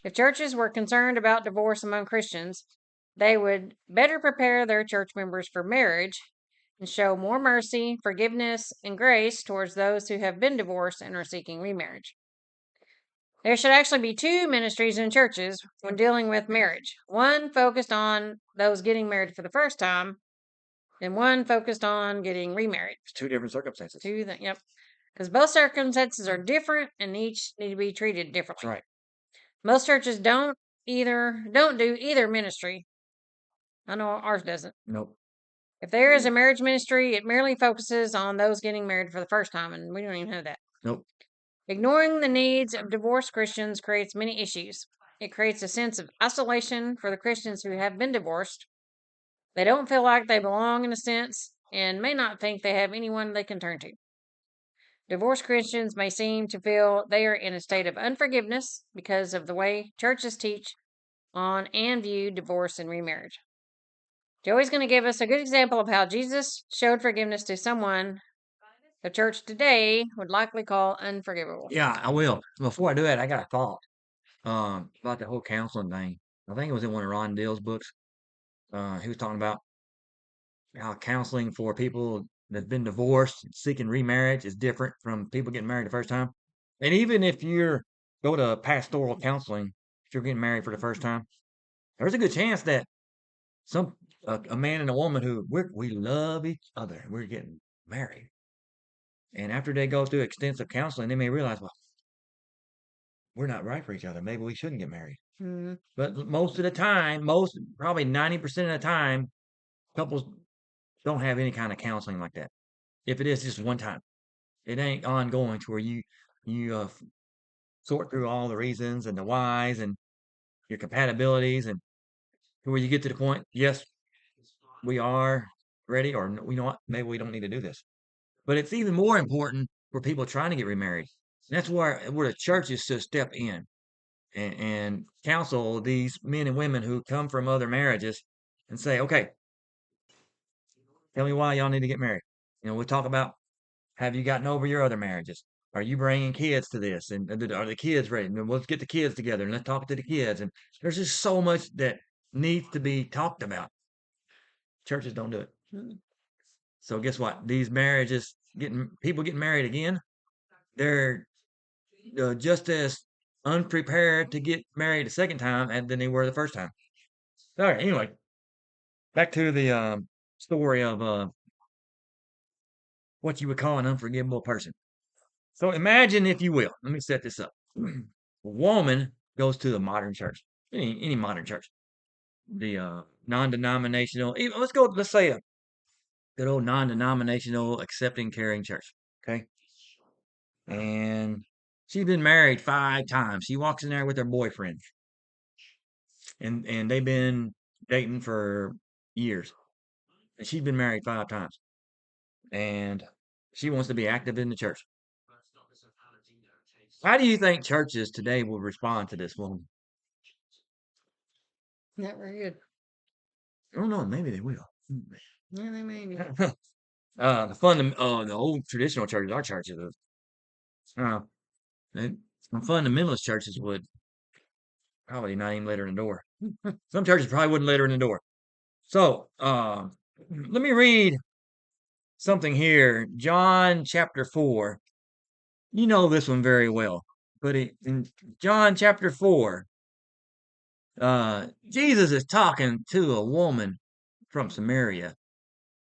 If churches were concerned about divorce among Christians, they would better prepare their church members for marriage and show more mercy, forgiveness, and grace towards those who have been divorced and are seeking remarriage. There should actually be two ministries in churches when dealing with marriage. One focused on those getting married for the first time, and one focused on getting remarried. It's two different circumstances. Yep. Because both circumstances are different and each need to be treated differently. That's right. Most churches don't do either ministry. I know ours doesn't. Nope. If there is a marriage ministry, it merely focuses on those getting married for the first time, and we don't even have that. Nope. Ignoring the needs of divorced Christians creates many issues. It creates a sense of isolation for the Christians who have been divorced. They don't feel like they belong in a sense and may not think they have anyone they can turn to. Divorced Christians may seem to feel they are in a state of unforgiveness because of the way churches teach on and view divorce and remarriage. Joey's going to give us a good example of how Jesus showed forgiveness to someone the church today would likely call unforgivable. Yeah, I will. Before I do that, I got a thought about the whole counseling thing. I think it was in one of Ron Dill's books. He was talking about how counseling for people that's been divorced, seeking remarriage is different from people getting married the first time. And even if you're go to pastoral counseling, if you're getting married for the first time, there's a good chance that a man and a woman who we love each other, we're getting married, and after they go through extensive counseling, they may realize, well, we're not right for each other. Maybe we shouldn't get married. Mm-hmm. But most of the time, probably 90% of the time, couples don't have any kind of counseling like that. If it is just one time, it ain't ongoing to where you sort through all the reasons and the whys and your compatibilities, and to where you get to the point, yes, we are ready, or you know what, maybe we don't need to do this. But it's even more important for people trying to get remarried. And that's where the churches should step in and counsel these men and women who come from other marriages and say, okay, tell me why y'all need to get married. We'll talk about, have you gotten over your other marriages? Are you bringing kids to this? And are the kids ready? And let's get the kids together and let's talk to the kids. And there's just so much that needs to be talked about. Churches don't do it. So guess what? These marriages, people getting married again, they're just as unprepared to get married a second time than they were the first time. All right. Anyway, back to the story of what you would call an unforgivable person. So imagine, if you will, let me set this up. A woman goes to the modern church, any modern church, the non-denominational. Let's say a good old non-denominational, accepting, caring church. Okay, and she's been married 5 times. She walks in there with her boyfriend, and they've been dating for years, and she's been married 5 times, and she wants to be active in the church. How do you think churches today will respond to this woman? Not very good. I don't know. Maybe they will. Yeah, they may be. The old traditional churches, our churches, uh, the fundamentalist churches would probably not even let her in the door. Some churches probably wouldn't let her in the door. So, let me read something here. John chapter 4. You know this one very well, but in John chapter 4, Jesus is talking to a woman from Samaria.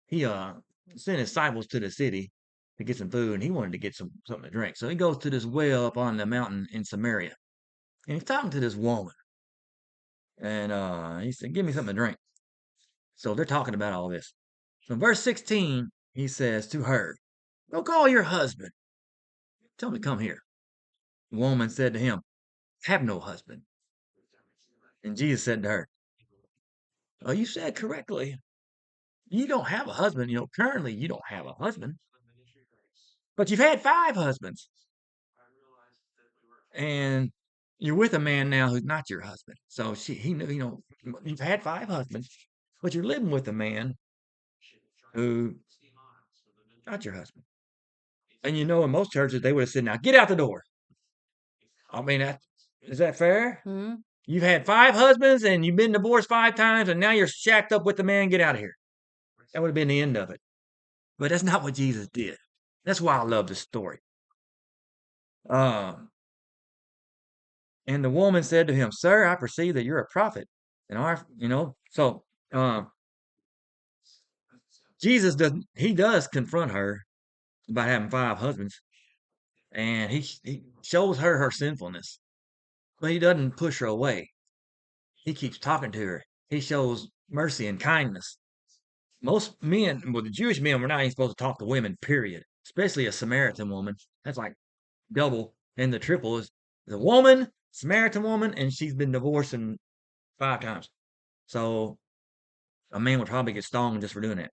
He sent his disciples to the city to get some food, and he wanted to get something to drink. So he goes to this well up on the mountain in Samaria, and he's talking to this woman, and he said, "Give me something to drink." So they're talking about all this. So in verse 16, he says to her, "Go call your husband. Tell him to come here." The woman said to him, "I have no husband." And Jesus said to her, "Oh, you said correctly. You don't have a husband. Currently you don't have a husband, but you've had 5 husbands. And you're with a man now who's not your husband." So he knew, you've had 5 husbands, but you're living with a man who not your husband. And in most churches, they would have said, "Now get out the door." I mean, Is that fair? Hmm. You've had 5 husbands and you've been divorced 5 times, and now you're shacked up with the man. Get out of here. That would have been the end of it. But that's not what Jesus did. That's why I love this story. Um, and the woman said to him, "Sir, I perceive that you're a prophet." And so um, Jesus does confront her about having 5 husbands, and he shows her sinfulness, but he doesn't push her away. He keeps talking to her. He shows mercy and kindness. Most men, well, the Jewish men were not even supposed to talk to women, period. Especially a Samaritan woman. That's like double and the triple is the woman, Samaritan woman, and she's been divorced 5 times. So a man would probably get stoned just for doing that.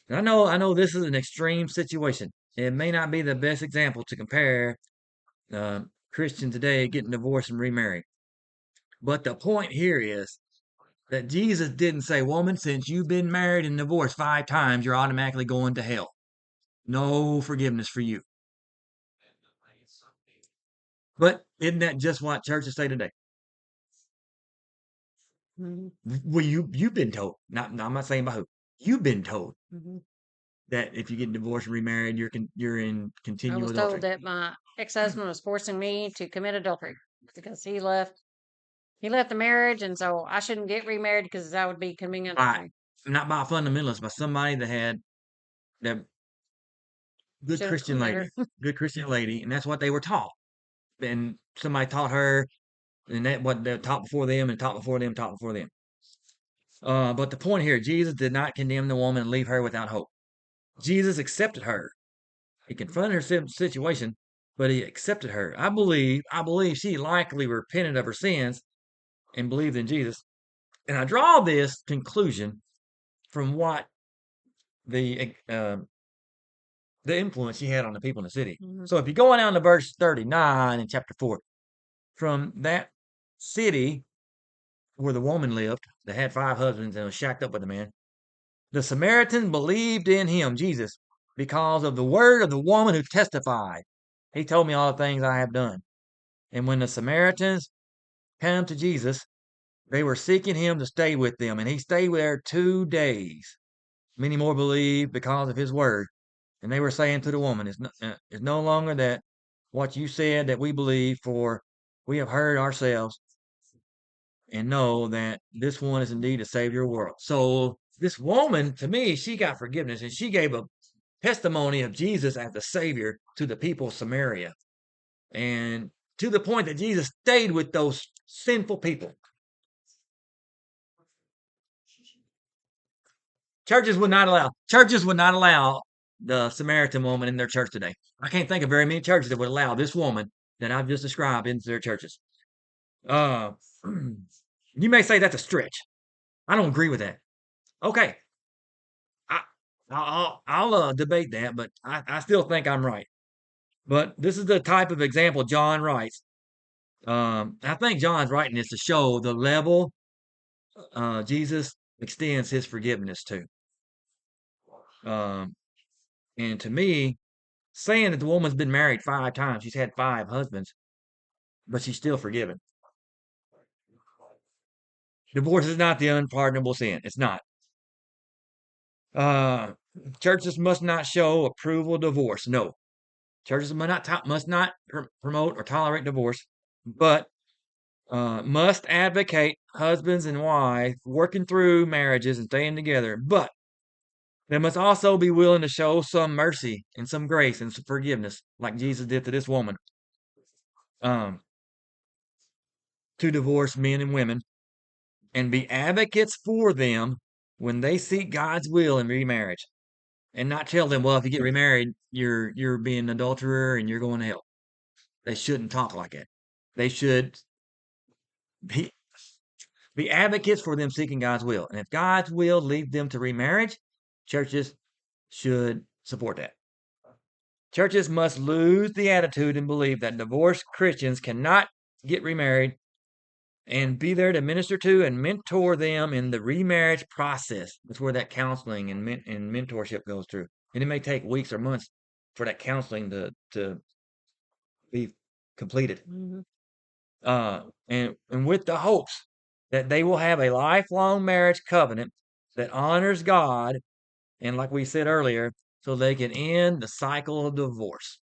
And I know this is an extreme situation. It may not be the best example to compare Christian today getting divorced and remarried. But the point here is that Jesus didn't say, "Woman, since you've been married and divorced 5 times, you're automatically going to hell. No forgiveness for you." But isn't that just what churches say today? Hmm. Well, you've been told. I'm not saying by who. You've been told Hmm. that if you get divorced and remarried, you're in I continual was told adultery. that my ex-husband was forcing me to commit adultery because he left. He left the marriage, and so I shouldn't get remarried because I would be committing By adultery. not by a fundamentalist, by somebody that had that good Should have Christian known better. lady, good Christian lady, and that's what they were taught. And somebody taught her, and that what they taught before them, and taught before them, taught before them. But the point here, Jesus did not condemn the woman and leave her without hope. Jesus accepted her. He confronted her situation, but he accepted her. I believe she likely repented of her sins and believed in Jesus. And I draw this conclusion from what the influence she had on the people in the city. Hmm. So if you go on down to verse 39 in chapter 4, from that city where the woman lived that had 5 husbands and was shacked up with a man, the Samaritan believed in him, Jesus, because of the word of the woman who testified. He told me all the things I have done. And when the Samaritans came to Jesus, they were seeking him to stay with them, and he stayed there 2 days. Many more believed because of his word. And they were saying to the woman, it's no longer that what you said that we believe, for we have heard ourselves and know that this one is indeed a savior of the world. So this woman, to me, she got forgiveness, and she gave a testimony of Jesus as the savior to the people of Samaria. And to the point that Jesus stayed with those sinful people. Churches would not allow the Samaritan woman in their church today. I can't think of very many churches that would allow this woman that I've just described into their churches. Uh, you may say that's a stretch. I don't agree with that. Okay, I, I'll debate that, but I still think I'm right. But this is the type of example John writes. I think John's writing this to show the level Jesus extends his forgiveness to. Um, and to me, saying that the woman's been married 5 times, she's had 5 husbands, but she's still forgiven. Divorce is not the unpardonable sin. It's not. Uh, churches must not show approval of divorce. No, churches must not promote or tolerate divorce, but must advocate husbands and wives working through marriages and staying together. But they must also be willing to show some mercy and some grace and some forgiveness, like Jesus did to this woman, um, to divorce men and women, and be advocates for them when they seek God's will in remarriage, and not tell them, "Well, if you get remarried, you're being an adulterer and you're going to hell." They shouldn't talk like that. They should be be advocates for them seeking God's will. And if God's will leads them to remarriage, churches should support that. Churches must lose the attitude and believe that divorced Christians cannot get remarried, and be there to minister to and mentor them in the remarriage process. That's where that counseling and mentorship goes through. And it may take weeks or months for that counseling to be completed. Hmm. and with the hopes that they will have a lifelong marriage covenant that honors God, and like we said earlier, so they can end the cycle of divorce.